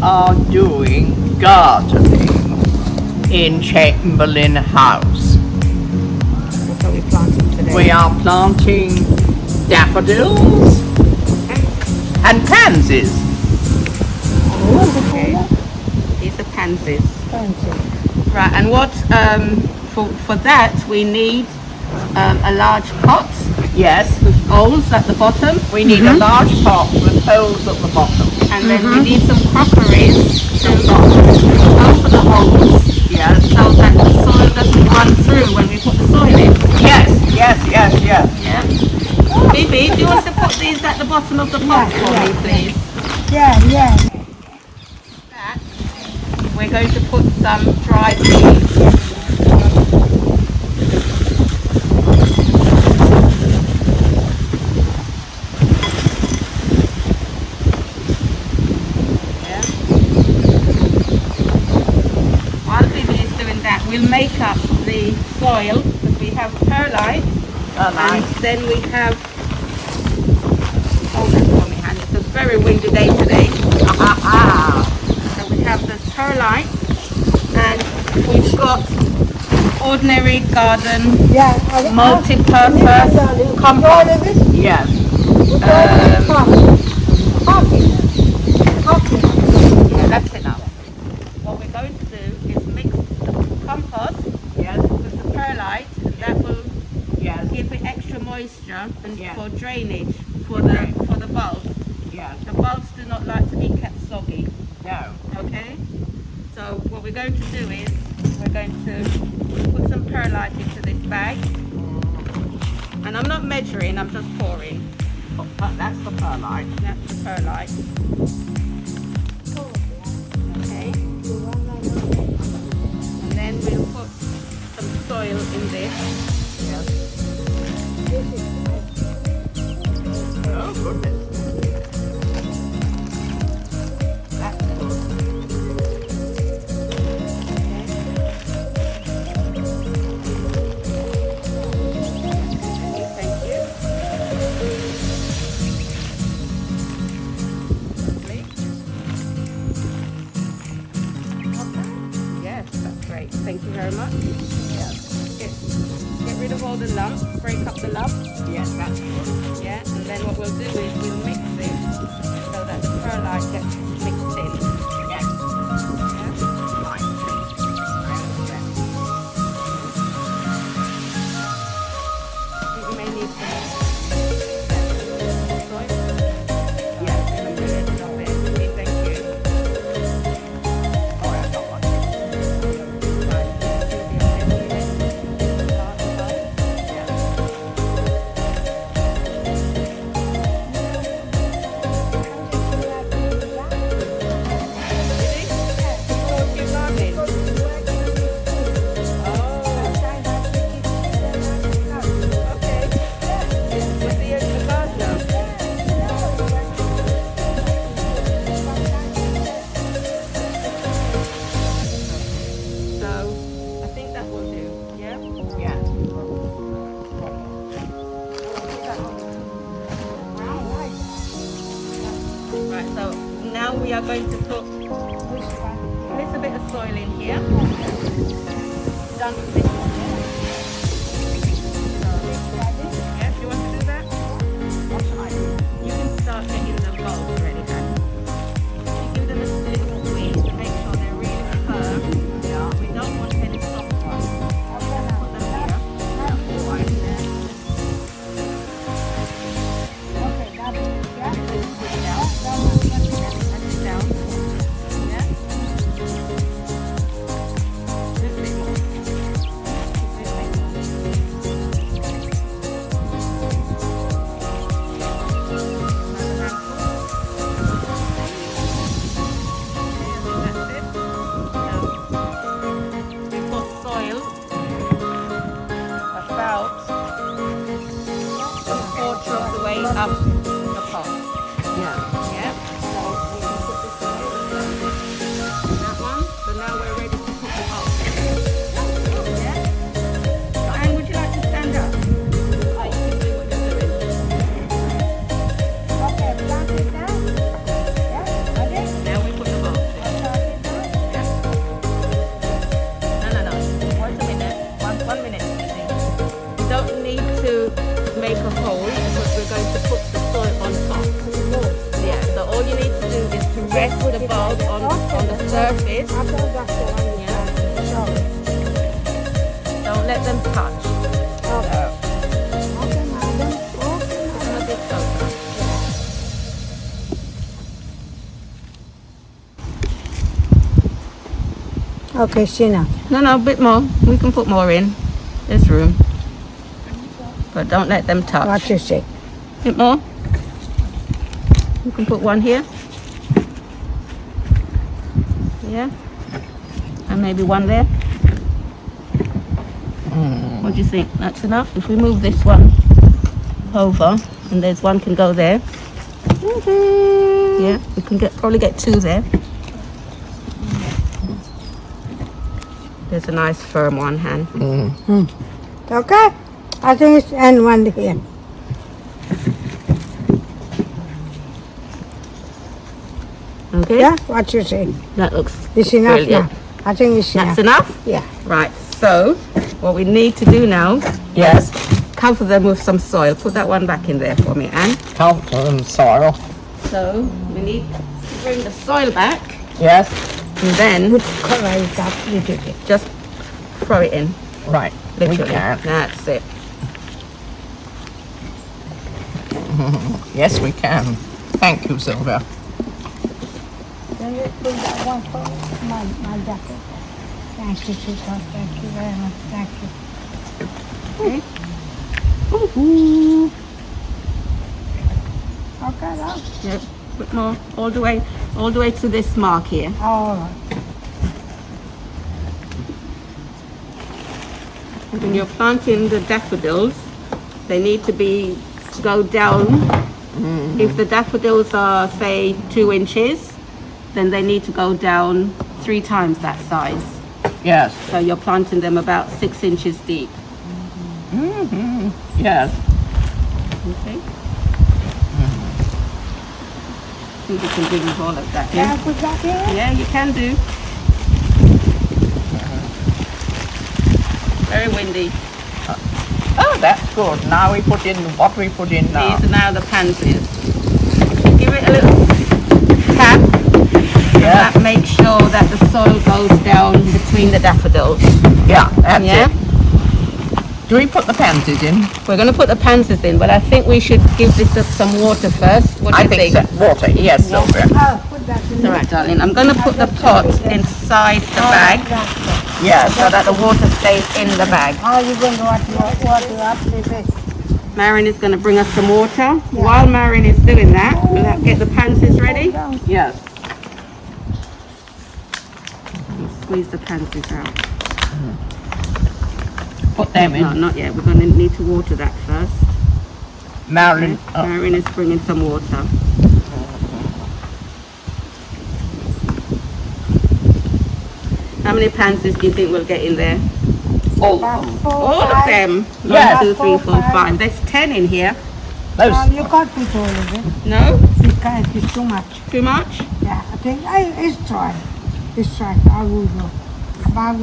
are doing gardening in Chamberlain house. What are we planting today? We are planting daffodils and pansies. Oh, okay. These are pansies. Right, and what for that we need a large pot Yes, with holes at the bottom, we need a large pot with holes at the bottom. and then we need some crockeries to over the holes Yes, so that the soil doesn't run through when we put the soil in. yes, yes, yes, yes. Yeah. Bibi, do you want to put these at the bottom of the pot for me, please? Yeah. That, we're going to put some dried leaves. Yeah. While Bibi is doing that, we'll make up the soil because we have perlite. And then we have, hold that for me, honey. It's a very windy day today. So we have the perlite, and we've got ordinary garden, multi-purpose compost. Yes. Yeah, that's enough. What we're going to do is mix the compost Yes. with the perlite, and that will Yes. give it extra moisture and Yeah. for drainage for the bulbs. Yes. The bulbs do not like to be kept soggy. No. Okay? So what we're going to do is we're going to put some perlite into this bag. And I'm not measuring, I'm just pouring. That's the perlite. That's the perlite. Okay? And then we'll put some soil in this. Yes. Oh, goodness. That's good. Thank you. Lovely. Yes, that's great. Thank you very much. Yes. Get rid of all the lumps, break up the lumps. Yes, that's good. Yeah, and then what we'll do is we'll mix it so that the perlite gets mixed in. Yes. Yeah. Right. I understand. I think we may need some soil. Yes. A little bit. Okay, thank you. Oh, that's not much. Right, do the large bulb. Yes. Really? You thought you gardening? Oh, okay. Was he a gardener? So, I think that will do, yeah? Yes. Right, so now we are going to put a little bit of soil in here. Done with this one. Yeah, do you want to do that? What shall I do? You can start getting the bulbs ready then. You give them a little squeeze to make sure they're really firm. Yeah. We don't want any soft ones. Put them here. All right. Down. Yeah. Just a bit more. surface. After that's the one you can show it. Don't let them touch. Okay. Okay, madam. Okay, Come madam. a bit closer. Okay, Sheena. No, a bit more. We can put more in. There's room. But don't let them touch. What you say? Bit more. You can put one here. Yeah. And maybe one there. What do you think? That's enough? If we move this one over and there's one can go there. Yeah, we can probably get two there. There's a nice firm one, Han. Okay. I think it's and one here. Okay? Yeah, what you say? That looks It's enough brilliant. now. I think it's That's enough. enough? Yeah. Right, so what we need to do now, Yes, cover them with some soil. Put that one back in there for me, Anne. comfort and soil. So we need to bring the soil back Yes, and then Put cover it up a little bit. just throw it in. right. Literally. We can. That's it. Yes, we can. Thank you, Sylvia. Then you put that one for my jacket. Thank you, sweetheart. Thank you very much. Thank you. Okay. Okay, now. Yep. Put more all the way to this mark here. All right. When you're planting the daffodils, they need to go down. If the daffodils are say 2 inches, then they need to go down 3 times that size. Yes. So you're planting them about 6 inches deep. Yes. Okay. I think you can bring all of that Can I in. put that in? Yeah, you can do. Very windy. Oh, that's good. Now we put in what we put in now. These are now the pansies. Give it a little tap. Yeah. That makes sure that the soil goes down between the daffodils. Yeah, that's Yeah? it. Do we put the pansies in? We're going to put the pansies in, but I think we should give this some water first. What do I you think think? so. Water. Yes, Sylvia. Oh, put that in. It's all right, darling. I'm going to put the pot inside the bag. Yes. So that the water stays in the bag. How are you going to water up this? Marin is going to bring us some water. While Marin is doing that, we'll get the pansies ready. Yes. Squeeze the pansies out. Put them No, in. not yet. We're going to need to water that first. Marilyn. Marin is bringing some water. How many pansies do you think we'll get in there? All About of them. 4, All of 5. them? Yes. 1, 2, 3, 4, 4, 5. There's 10 in here. Those. You can't put all of it No? because it's too much. Too much? Yeah, I think it's try. It's try. I will go. About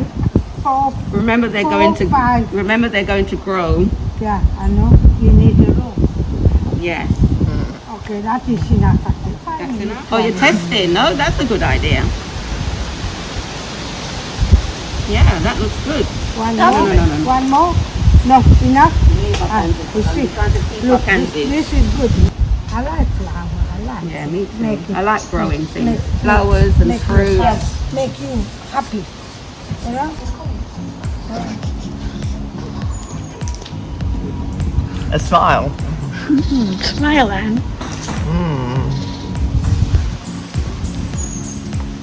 4. Remember they're 4, going to 5. remember they're going to grow. Yeah, I know. You need the room. Yes. Okay, that is enough. I think. 5 That's minutes. enough. Oh, you're testing? No, that's a good idea. Yeah, that looks good. One No, more. no, no, no. One more. No, enough. You see, I'm trying to keep our look, pansies. this is good. I like flower. I like. Yeah, me too. Make it- I like growing make- things. make- Flowers and make you- fruits. yes, make you happy. You know? A smile. Smile, Anne.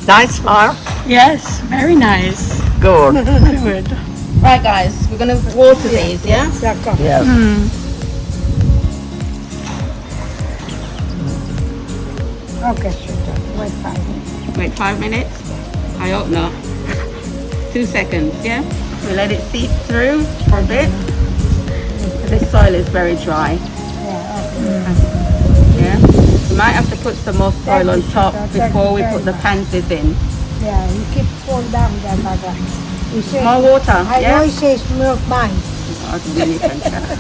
Nice smile. Yes, very nice. Good. Good. Right, guys, we're going to water these, yeah? Yeah, come. Yes. Okay, sweetheart. Wait 5 minutes. Wait 5 minutes? I hope not. 2 seconds, yeah? We let it seep through for a bit. This soil is very dry, Yeah, yeah? We might have to put some more soil on top before we put the pansies in. yeah, you keep fall down there, mother. You say, More water, I know yeah? it says milk mine. I can really fantastic.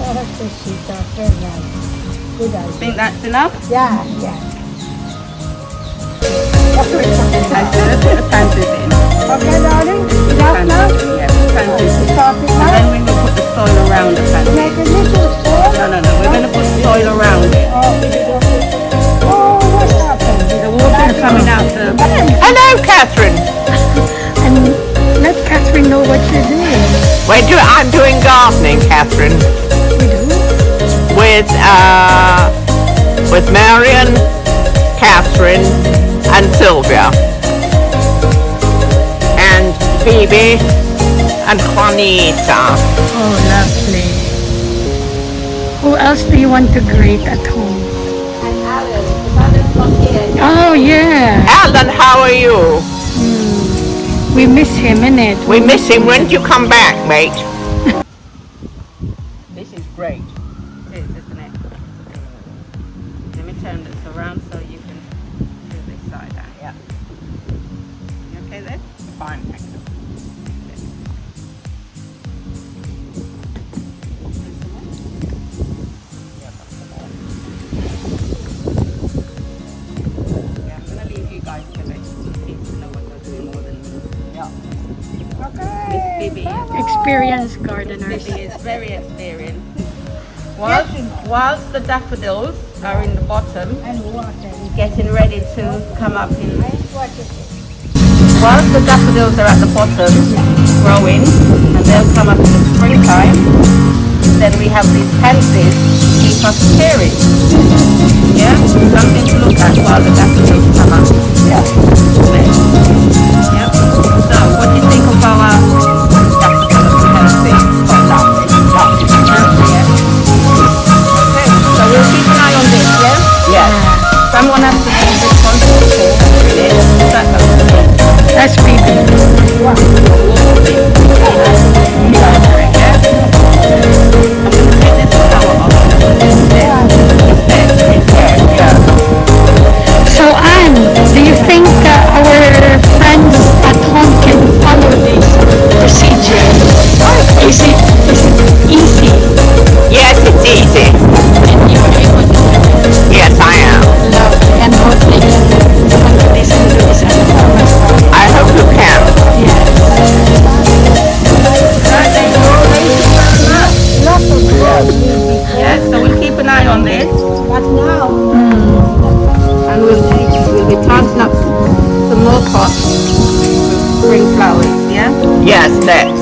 Okay, sweetheart. Very nice. Good idea. Think that's enough? Yeah, yeah. I pantry. Let's put the pantries in. Okay, darling? Enough now? Yeah, pantries. Stop it And now? then we will put the soil around the pantry. Make a little hole. No. We're going to put soil around it. Oh, what's happened? The water's coming out the... Hello, Catherine. And let Catherine know what you're doing. I'm doing gardening, Catherine, We do? with Marion, Catherine, and Sylvia, and Phoebe, and Juanita. Oh, lovely. Who else do you want to greet at home? Oh, yeah. Alan, how are you? We miss him, innit? We miss him. When do you come back, mate? This is great. It is, isn't it? Let me turn this around so you can do this side out. Yeah. You okay then? Fine, thank you. Yeah, I'm gonna leave you guys to let kids know what they're doing more than me. Miss Bibi is Experienced gardeners. Bibi is very experienced. Whilst the daffodils are in the bottom, And water. getting ready to come up in. What is it? Whilst the daffodils are at the bottom, growing, and they'll come up in the springtime, then we have these pansies to keep us cheery. Yeah, something to look at while the daffodils come up. Yeah. Yeah. So, what do you think of our daffodils pansy? Quite lovely. Lovely. Yeah. Okay, so we'll keep an eye on this, yeah? Yes. Someone has to be responsible for this. That has to be. That's Phoebe. So Anne, do you think our friends at home can follow this procedure? Is it easy? Yes, it's easy. And you are able to do it? Yes, I am. Lovely. And hopefully you want to listen to this at home as well. I hope you can. Yeah, so we'll keep an eye on this. But now, And we'll be planting up some more pots with spring flowers, yeah? Yes, let's.